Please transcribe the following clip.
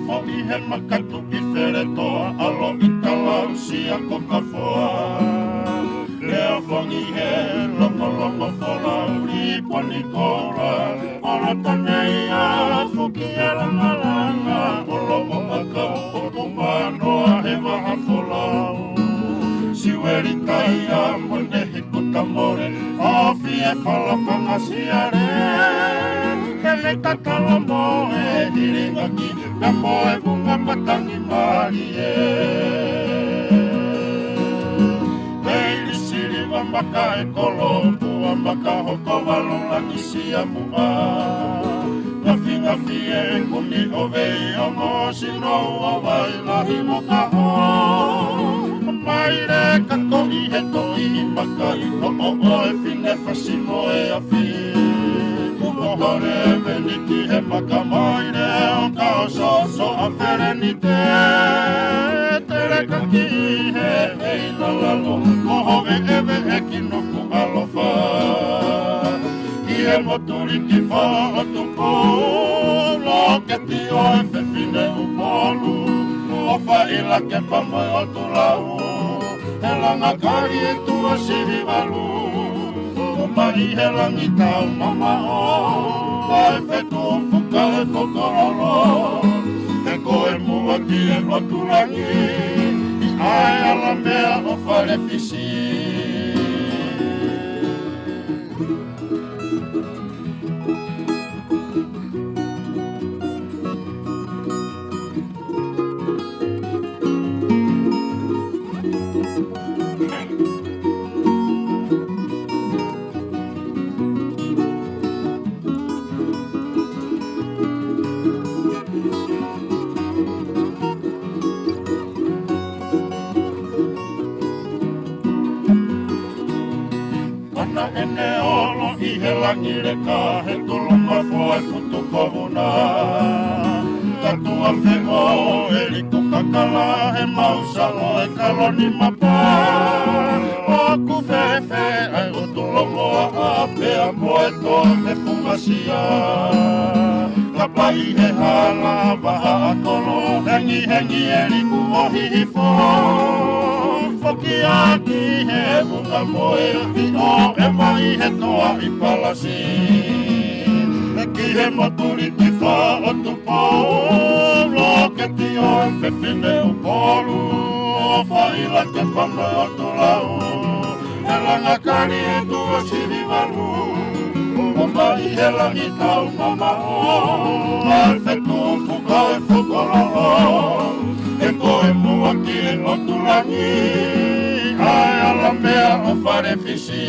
fo I he makatu I where toa alo I talausi a kokafoa. Leo fongi he longo fola uri poni kola. Ola tanei a fuki e langalanga. Olo o aka o kumanoa he maha folau. Siweri kai a mone he kutamore. Ofi e fala whangasiare. Hele tatalo moe hiringaki. Na moe bunga matangi mari e. Wambaka e kolompu, wambaka hoko walonga kisi a mua. Ngafi e kuni o vei o mosi no o wailahi mo ka ho. Maire kako I he to I maka I ko o e fine fasimo e a fi. Kumohore veniki he maka maire o ka o so a ferenite. Tere kaki he ei lalalo, kohove eve e kinoku alofa. I he moturi ki wha o tupu, lo ke ti o e whewhine upolu. O wha ila ke pamai o tu lau, he langa kari e tua siri walu. O mai he langi tau mama o, a e whetu fuka e kokorolo. E koe mua ki e lotu rangi, ai ala mea o whare fisi. Ene olo I he langi reka, he tulunga foe futu kovuna. Tatua whengo e riku kakala, he mausalo e kaloni mapa. Oku whewhe ai o tulongoa a pea moe toa me fungasia. Kapai he hala waha akolo, hengi e riku o hihifo. Foki aki he munga moe I o e mai he toa I palasi. Eki he maturi ki wha o tupo, lo ke ti o e whewhine upolu. O whaila ke pamai o tu lau, he langa kari e tua siri walu. O mai he langi tau mama o, ai whetu fuka e whukorolo. E koe mua ki e lotu rangi, ai ala mea o whare fisi.